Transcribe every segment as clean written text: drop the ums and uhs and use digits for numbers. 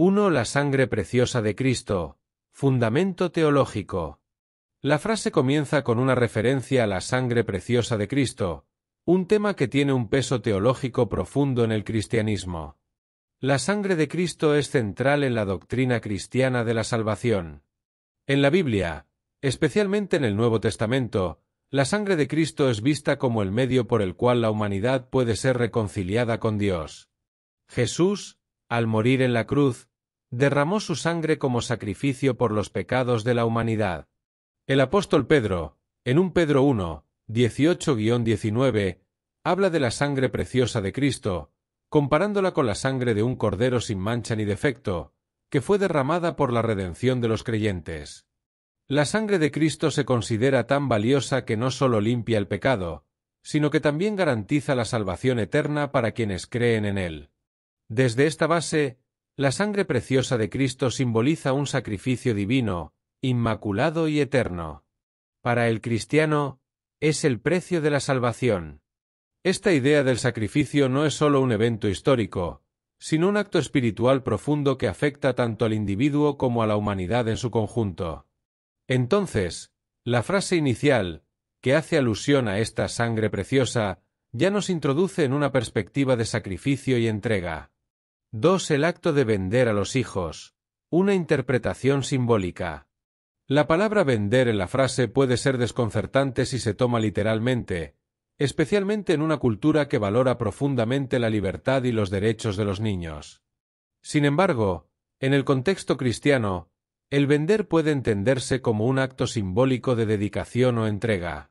1. La sangre preciosa de Cristo. Fundamento teológico. La frase comienza con una referencia a la sangre preciosa de Cristo, un tema que tiene un peso teológico profundo en el cristianismo. La sangre de Cristo es central en la doctrina cristiana de la salvación. En la Biblia, especialmente en el Nuevo Testamento, la sangre de Cristo es vista como el medio por el cual la humanidad puede ser reconciliada con Dios. Jesús, al morir en la cruz, derramó su sangre como sacrificio por los pecados de la humanidad. El apóstol Pedro, en 1 Pedro 1, 18-19, habla de la sangre preciosa de Cristo, comparándola con la sangre de un cordero sin mancha ni defecto, que fue derramada por la redención de los creyentes. La sangre de Cristo se considera tan valiosa que no solo limpia el pecado, sino que también garantiza la salvación eterna para quienes creen en él. Desde esta base, la sangre preciosa de Cristo simboliza un sacrificio divino, inmaculado y eterno. Para el cristiano, es el precio de la salvación. Esta idea del sacrificio no es solo un evento histórico, sino un acto espiritual profundo que afecta tanto al individuo como a la humanidad en su conjunto. Entonces, la frase inicial, que hace alusión a esta sangre preciosa, ya nos introduce en una perspectiva de sacrificio y entrega. 2. El acto de vender a los hijos. Una interpretación simbólica. La palabra vender en la frase puede ser desconcertante si se toma literalmente, especialmente en una cultura que valora profundamente la libertad y los derechos de los niños. Sin embargo, en el contexto cristiano, el vender puede entenderse como un acto simbólico de dedicación o entrega.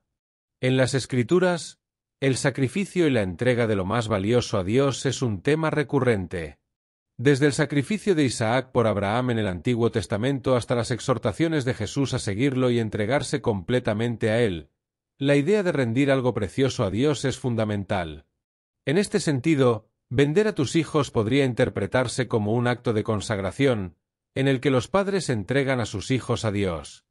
En las Escrituras, el sacrificio y la entrega de lo más valioso a Dios es un tema recurrente. Desde el sacrificio de Isaac por Abraham en el Antiguo Testamento hasta las exhortaciones de Jesús a seguirlo y entregarse completamente a él, la idea de rendir algo precioso a Dios es fundamental. En este sentido, vender a tus hijos podría interpretarse como un acto de consagración, en el que los padres entregan a sus hijos a Dios.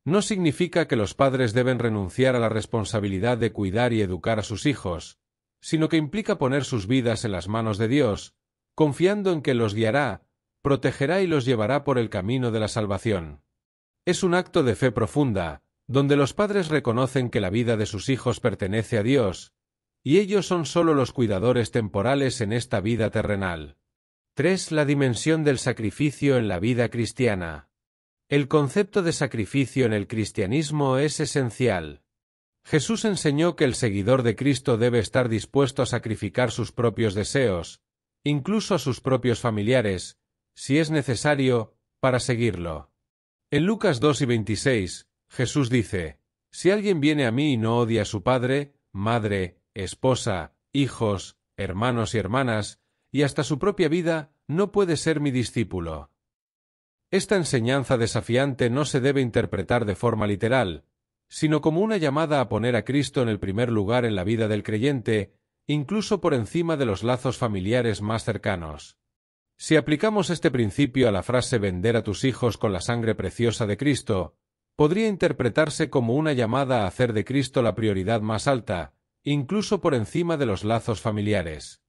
No significa que los padres deben renunciar a la responsabilidad de cuidar y educar a sus hijos, sino que implica poner sus vidas en las manos de Dios, confiando en que los guiará, protegerá y los llevará por el camino de la salvación. Es un acto de fe profunda, donde los padres reconocen que la vida de sus hijos pertenece a Dios, y ellos son sólo los cuidadores temporales en esta vida terrenal. 3. La dimensión del sacrificio en la vida cristiana. El concepto de sacrificio en el cristianismo es esencial. Jesús enseñó que el seguidor de Cristo debe estar dispuesto a sacrificar sus propios deseos, incluso a sus propios familiares, si es necesario, para seguirlo. En Lucas 2:26, Jesús dice: «Si alguien viene a mí y no odia a su padre, madre, esposa, hijos, hermanos y hermanas, y hasta su propia vida, no puede ser mi discípulo». Esta enseñanza desafiante no se debe interpretar de forma literal, sino como una llamada a poner a Cristo en el primer lugar en la vida del creyente, incluso por encima de los lazos familiares más cercanos. Si aplicamos este principio a la frase vender a tus hijos con la sangre preciosa de Cristo, podría interpretarse como una llamada a hacer de Cristo la prioridad más alta, incluso por encima de los lazos familiares.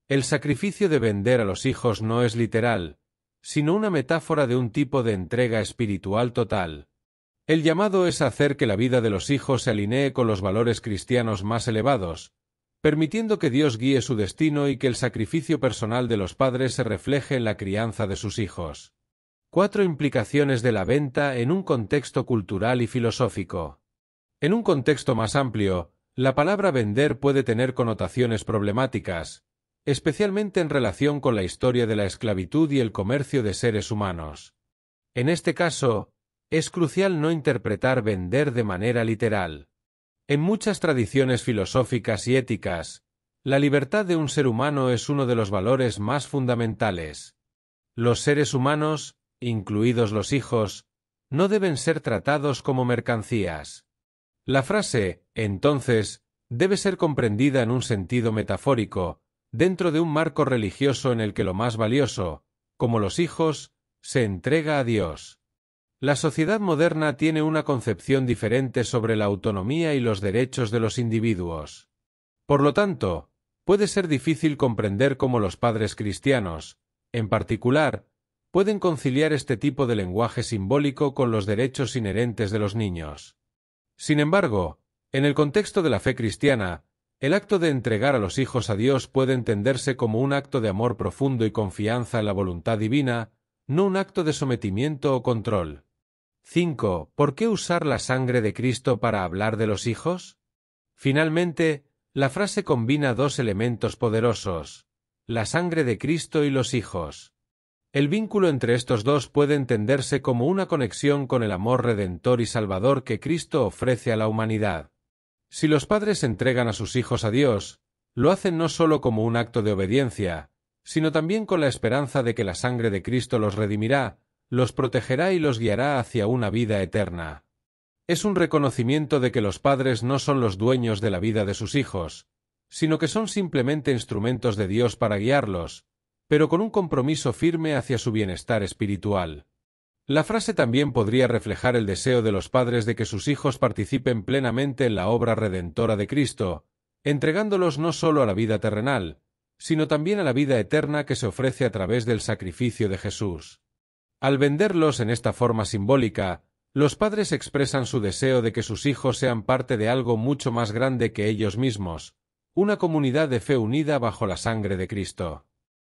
El sacrificio de vender a los hijos no es literal, sino una metáfora de un tipo de entrega espiritual total. El llamado es a hacer que la vida de los hijos se alinee con los valores cristianos más elevados, permitiendo que Dios guíe su destino y que el sacrificio personal de los padres se refleje en la crianza de sus hijos. 4. Implicaciones de la venta en un contexto cultural y filosófico. En un contexto más amplio, la palabra vender puede tener connotaciones problemáticas, especialmente en relación con la historia de la esclavitud y el comercio de seres humanos. En este caso, es crucial no interpretar vender de manera literal. En muchas tradiciones filosóficas y éticas, la libertad de un ser humano es uno de los valores más fundamentales. Los seres humanos, incluidos los hijos, no deben ser tratados como mercancías. La frase, entonces, debe ser comprendida en un sentido metafórico, dentro de un marco religioso en el que lo más valioso, como los hijos, se entrega a Dios. La sociedad moderna tiene una concepción diferente sobre la autonomía y los derechos de los individuos. Por lo tanto, puede ser difícil comprender cómo los padres cristianos, en particular, pueden conciliar este tipo de lenguaje simbólico con los derechos inherentes de los niños. Sin embargo, en el contexto de la fe cristiana, el acto de entregar a los hijos a Dios puede entenderse como un acto de amor profundo y confianza en la voluntad divina, no un acto de sometimiento o control. 5. ¿Por qué usar la sangre de Cristo para hablar de los hijos? Finalmente, la frase combina dos elementos poderosos: la sangre de Cristo y los hijos. El vínculo entre estos dos puede entenderse como una conexión con el amor redentor y salvador que Cristo ofrece a la humanidad. Si los padres entregan a sus hijos a Dios, lo hacen no solo como un acto de obediencia, sino también con la esperanza de que la sangre de Cristo los redimirá, los protegerá y los guiará hacia una vida eterna. Es un reconocimiento de que los padres no son los dueños de la vida de sus hijos, sino que son simplemente instrumentos de Dios para guiarlos, pero con un compromiso firme hacia su bienestar espiritual. La frase también podría reflejar el deseo de los padres de que sus hijos participen plenamente en la obra redentora de Cristo, entregándolos no solo a la vida terrenal, sino también a la vida eterna que se ofrece a través del sacrificio de Jesús. Al venderlos en esta forma simbólica, los padres expresan su deseo de que sus hijos sean parte de algo mucho más grande que ellos mismos, una comunidad de fe unida bajo la sangre de Cristo.